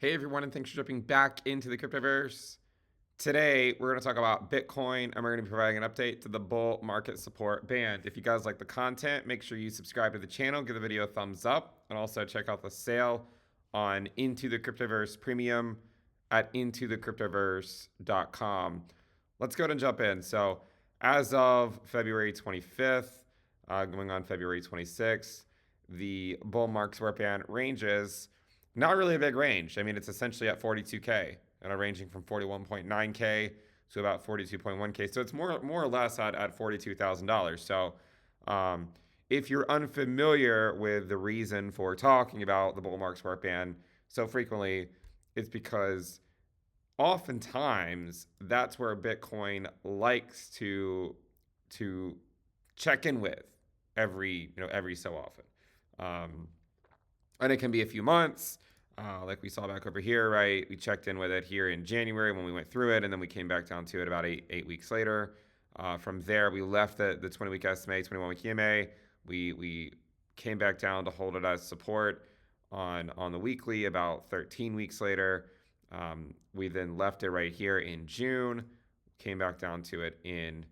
Hey everyone, and thanks for jumping back into the Cryptoverse. Today, we're going to talk about Bitcoin, and we're going to be providing an update to the bull market support band. If you guys like the content, make sure you subscribe to the channel, give the video a thumbs up, and also check out the sale on Into the Cryptoverse Premium at intothecryptoverse.com. Let's go ahead and jump in. So, as of February 25th, going on February 26th, the bull market support band ranges not really a big range. I mean, it's essentially at 42K and ranging from 41.9K to about 42.1K. So it's more or less at $42,000. So if you're unfamiliar with the reason for talking about the bull market support band so frequently, it's because oftentimes that's where Bitcoin likes to check in with every so often. And it can be a few months, like we saw back over here, right? We checked in with it here in January when we went through it, and then we came back down to it about eight weeks later. From there, we left the 20-week SMA, 21-week EMA. We came back down to hold it as support on the weekly about 13 weeks later. We then left it right here in June, came back down to it in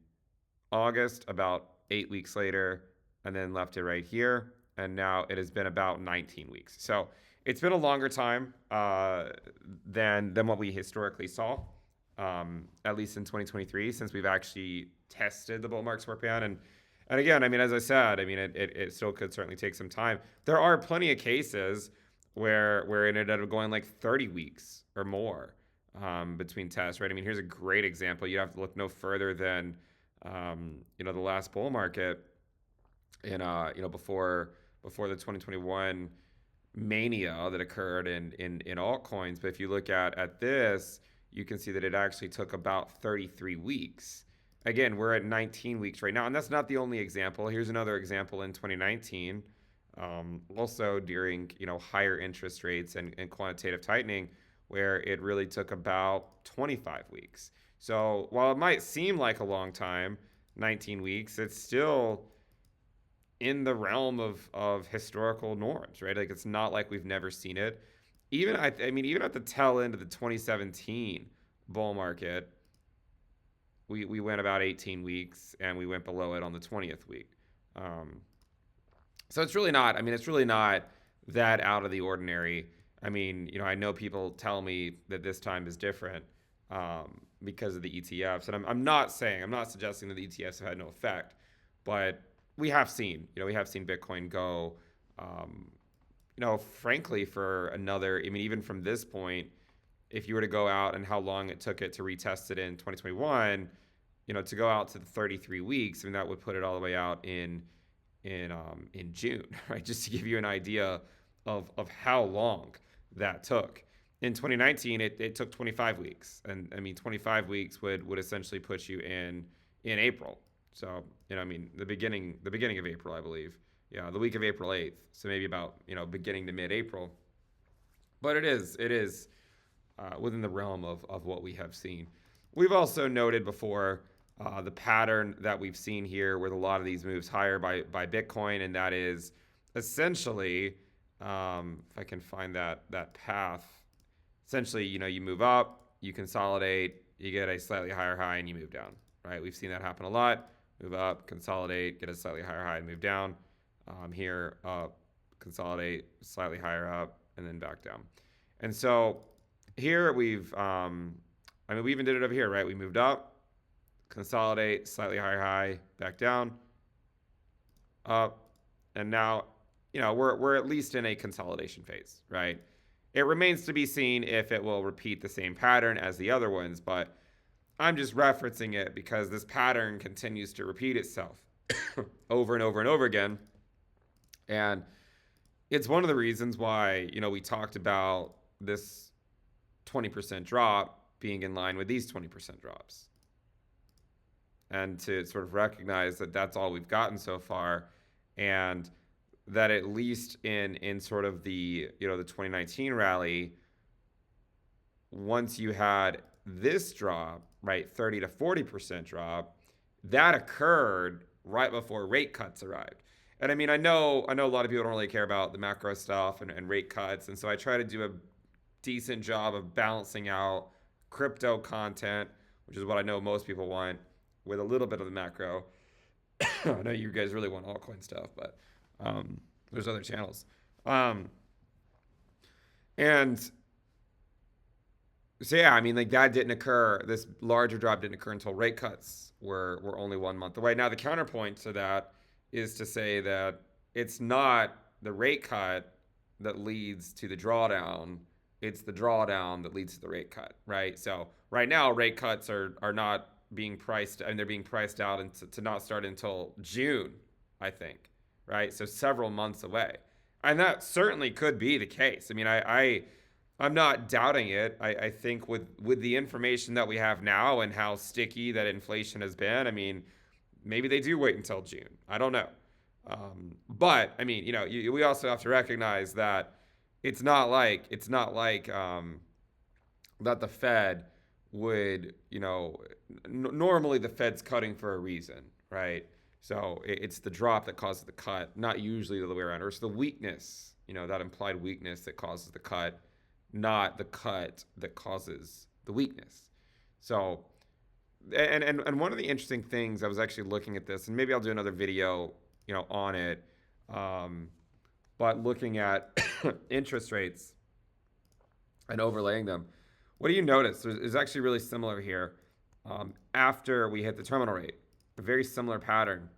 August about 8 weeks later, and then left it right here. And now it has been about 19 weeks. So it's been a longer time than what we historically saw, at least in 2023, since we've actually tested the bull market support band. And again, I mean, as I said, I mean, it still could certainly take some time. There are plenty of cases where it ended up going like 30 weeks or more between tests, right? I mean, here's a great example. You have to look no further than the last bull market in before the 2021 mania that occurred in altcoins. But if you look at this, you can see that it actually took about 33 weeks. Again, we're at 19 weeks right now, and that's not the only example. Here's another example in 2019, also during higher interest rates and quantitative tightening, where it really took about 25 weeks. So while it might seem like a long time, 19 weeks, it's still in the realm of historical norms, right? Like it's not like we've never seen it. Even even at the tail end of the 2017 bull market, we went about 18 weeks and we went below it on the 20th week. So it's really not. I mean, it's really not that out of the ordinary. I mean, I know people tell me that this time is different because of the ETFs, and I'm not suggesting that the ETFs have had no effect, but we have seen Bitcoin go, frankly, for another. I mean, even from this point, if you were to go out and how long it took it to retest it in 2021, to go out to the 33 weeks, I mean, that would put it all the way out in June, right? Just to give you an idea of how long that took. In 2019, it took 25 weeks, and I mean, 25 weeks would essentially put you in April. So, I mean, the beginning of April, I believe. Yeah, the week of April 8th. So maybe about, beginning to mid-April. But it is within the realm of what we have seen. We've also noted before the pattern that we've seen here with a lot of these moves higher by Bitcoin, and that is essentially, if I can find that path, essentially, you move up, you consolidate, you get a slightly higher high, and you move down, right? We've seen that happen a lot. Move up, consolidate, get a slightly higher high, and move down. Here, up, consolidate, slightly higher up, and then back down. And so here we even did it over here, right? We moved up, consolidate, slightly higher high, back down, up, and now, we're at least in a consolidation phase, right? It remains to be seen if it will repeat the same pattern as the other ones, but I'm just referencing it because this pattern continues to repeat itself over and over and over again. And it's one of the reasons why, we talked about this 20% drop being in line with these 20% drops. And to sort of recognize that that's all we've gotten so far, and that at least in sort of the 2019 rally, once you had this drop, right, 30 to 40% drop, that occurred right before rate cuts arrived. And I mean, I know a lot of people don't really care about the macro stuff and rate cuts, and so I try to do decent job of balancing out crypto content, which is what I know most people want, with a little bit of the macro. I know you guys really want altcoin stuff, but there's other channels. Um, and so yeah, I mean, like that didn't occur. This larger drop didn't occur until rate cuts were only 1 month away. Now the counterpoint to that is to say that it's not the rate cut that leads to the drawdown. It's the drawdown that leads to the rate cut, right? So right now, rate cuts are not being priced, and they're being priced out and to not start until June, I think, right? So several months away, and that certainly could be the case. I mean, I'm not doubting it. I think with the information that we have now and how sticky that inflation has been, I mean, maybe they do wait until June. I don't know. But I mean, we also have to recognize that it's not like that the Fed would, normally the Fed's cutting for a reason, right? So it's the drop that causes the cut, not usually the other way around, or it's the weakness, that implied weakness that causes the cut, not the cut that causes the weakness. So, and one of the interesting things, I was actually looking at this, and maybe I'll do another video, on it, but looking at interest rates and overlaying them, what do you notice? There's actually really similar here. After we hit the terminal rate, a very similar pattern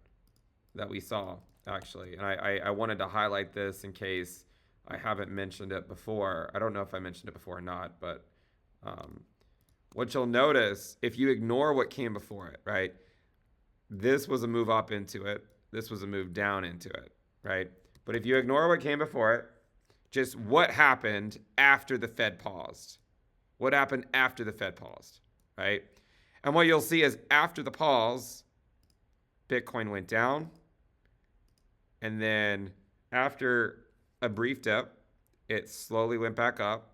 that we saw, actually. And I wanted to highlight this in case I haven't mentioned it before. I don't know if I mentioned it before or not, but what you'll notice, if you ignore what came before it, right? This was a move up into it. This was a move down into it, right? But if you ignore what came before it, just what happened after the Fed paused? What happened after the Fed paused, right? And what you'll see is after the pause, Bitcoin went down. And then after a brief dip, it slowly went back up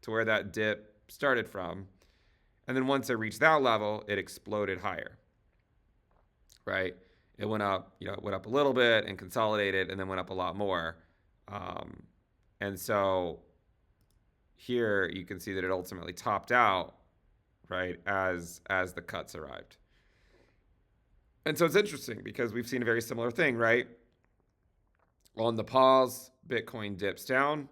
to where that dip started from. And then once it reached that level, it exploded higher, right? It went up, it went up a little bit and consolidated, and then went up a lot more. And so here you can see that it ultimately topped out, right, as the cuts arrived. And so it's interesting because we've seen a very similar thing, right? On the pause, Bitcoin dips down,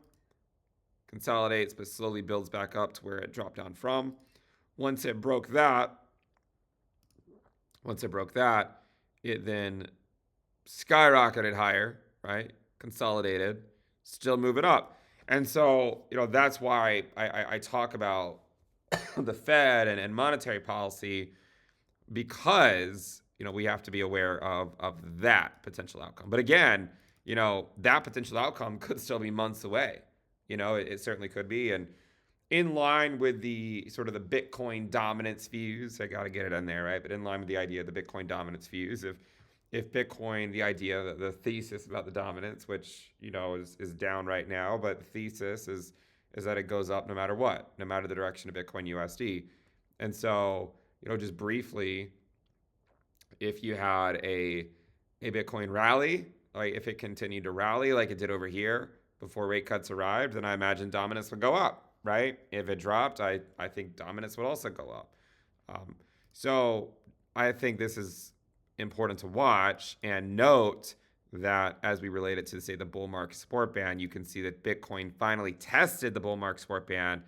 consolidates, but slowly builds back up to where it dropped down from. Once it broke that, it then skyrocketed higher, right? Consolidated, still moving up. And so, that's why I talk about the Fed and monetary policy, because, we have to be aware of that potential outcome. But again, that potential outcome could still be months away. It certainly could be. And in line with the sort of the Bitcoin dominance views, I got to get it in there, right? But in line with the idea of the Bitcoin dominance views, if Bitcoin, the idea, the thesis about the dominance, which, is down right now, but the thesis is that it goes up no matter what, no matter the direction of Bitcoin USD. And so, just briefly, if you had a Bitcoin rally, like if it continued to rally like it did over here before rate cuts arrived, then I imagine dominance would go up, right? If it dropped, I think dominance would also go up. So I think this is important to watch, and note that as we relate it to, say, the bull market support band, you can see that Bitcoin finally tested the bull market support band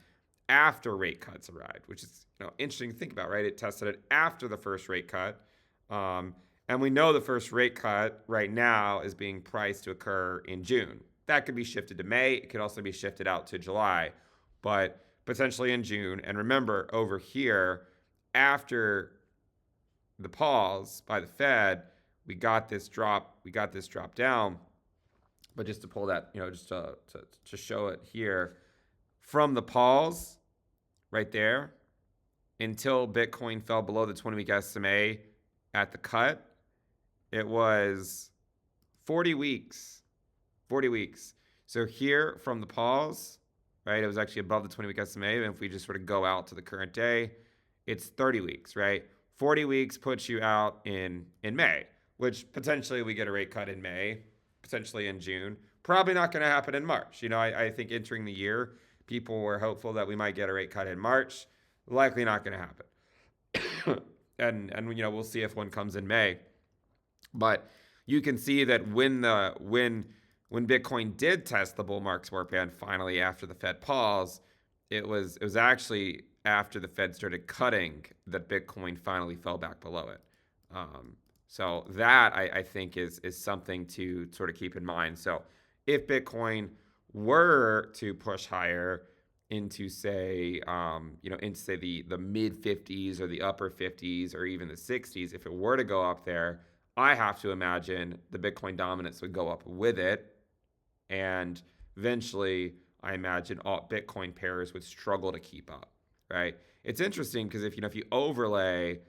after rate cuts arrived, which is interesting to think about, right? It tested it after the first rate cut. And we know the first rate cut right now is being priced to occur in June. That could be shifted to May. It could also be shifted out to July, but potentially in June. And remember, over here, after the pause by the Fed, we got this drop down. But just to pull that, just to show it here, from the pause right there until Bitcoin fell below the 20-week SMA at the cut, it was 40 weeks. 40 weeks. So here from the pause, right, it was actually above the 20-week SMA. And if we just sort of go out to the current day, it's 30 weeks, right? 40 weeks puts you out in May, which potentially we get a rate cut in May, potentially in June. Probably not going to happen in March. I think entering the year, People were hopeful that we might get a rate cut in March. Likely not going to happen. and we'll see if one comes in May. But you can see that when Bitcoin did test the bull market support band finally after the Fed pause, it was actually after the Fed started cutting that Bitcoin finally fell back below it. So that I think is something to sort of keep in mind. So if Bitcoin were to push higher into say the mid 50s or the upper 50s or even the 60s, if it were to go up there, I have to imagine the Bitcoin dominance would go up with it, and eventually I imagine all Bitcoin pairs would struggle to keep up. Right? It's interesting because if you overlay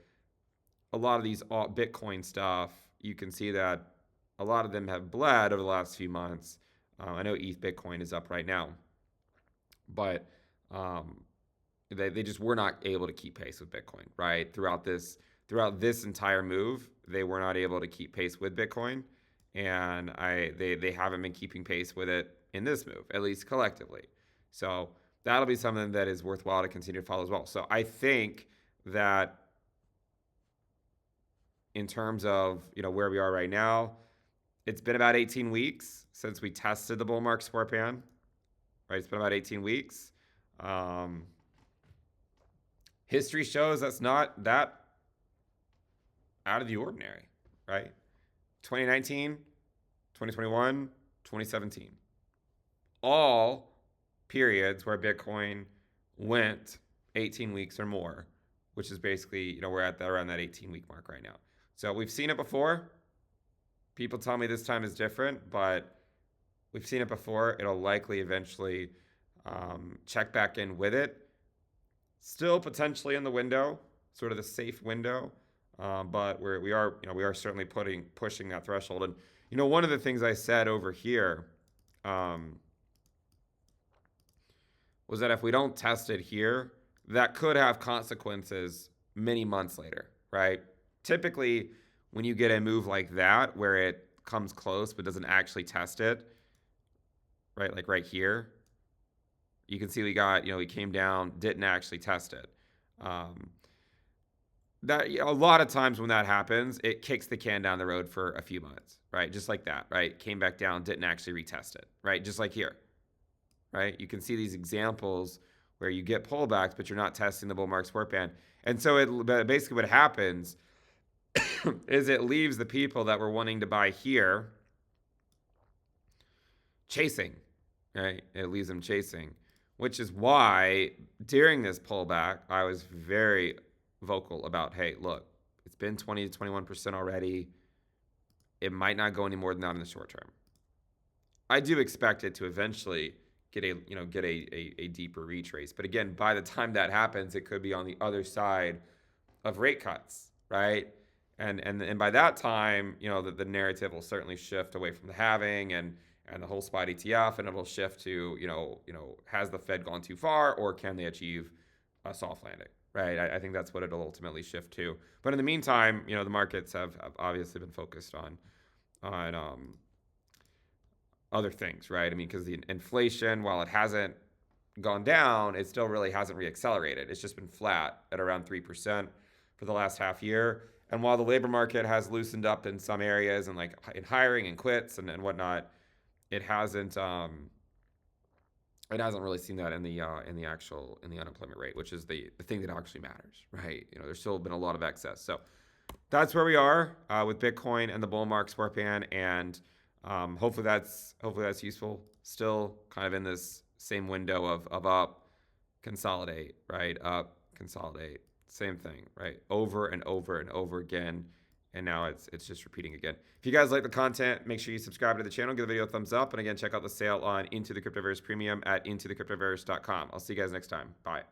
a lot of these alt Bitcoin stuff, you can see that a lot of them have bled over the last few months. I know ETH Bitcoin is up right now, but they just were not able to keep pace with Bitcoin, right? Throughout this entire move, they were not able to keep pace with Bitcoin, and they haven't been keeping pace with it in this move, at least collectively. So that'll be something that is worthwhile to continue to follow as well. So I think that in terms of where we are right now, it's been about 18 weeks since we tested the bull market support band. Right, it's been about 18 weeks. History shows that's not that out of the ordinary, right? 2019, 2021, 2017. All periods where Bitcoin went 18 weeks or more, which is basically, we're at around that 18-week mark right now. So we've seen it before. People tell me this time is different, but we've seen it before. It'll likely eventually check back in with it. Still potentially in the window, sort of the safe window, but we are certainly pushing that threshold. And one of the things I said over here was that if we don't test it here, that could have consequences many months later, right? Typically, when you get a move like that where it comes close but doesn't actually test it, right? Like right here, you can see we came down, didn't actually test it. That a lot of times when that happens, it kicks the can down the road for a few months, right? Just like that, right? Came back down, didn't actually retest it, right? Just like here, right? You can see these examples where you get pullbacks, but you're not testing the bull market support band. And so basically what happens is it leaves the people that were wanting to buy here chasing, right? It leaves them chasing, which is why during this pullback, I was very vocal about, hey, look, it's been 20 to 21% already. It might not go any more than that in the short term. I do expect it to eventually get a deeper retrace. But again, by the time that happens, it could be on the other side of rate cuts, right? And by that time, the narrative will certainly shift away from the halving and the whole spot ETF, and it'll shift to, has the Fed gone too far, or can they achieve a soft landing, right? I think that's what it'll ultimately shift to. But in the meantime, the markets have obviously been focused on other things, right? I mean, because the inflation, while it hasn't gone down, it still really hasn't reaccelerated. It's just been flat at around 3% for the last half year. And while the labor market has loosened up in some areas and like in hiring and quits and whatnot, it hasn't really seen that in the unemployment rate, which is the thing that actually matters, right? There's still been a lot of excess. So that's where we are with Bitcoin and the bull market support band, and hopefully that's useful. Still kind of in this same window of up, consolidate, right? Up, consolidate, same thing, right? Over and over and over again. And now it's just repeating again. If you guys like the content, make sure you subscribe to the channel, give the video a thumbs up, and again, check out the sale on Into the Cryptoverse Premium at intothecryptoverse.com. I'll see you guys next time. Bye.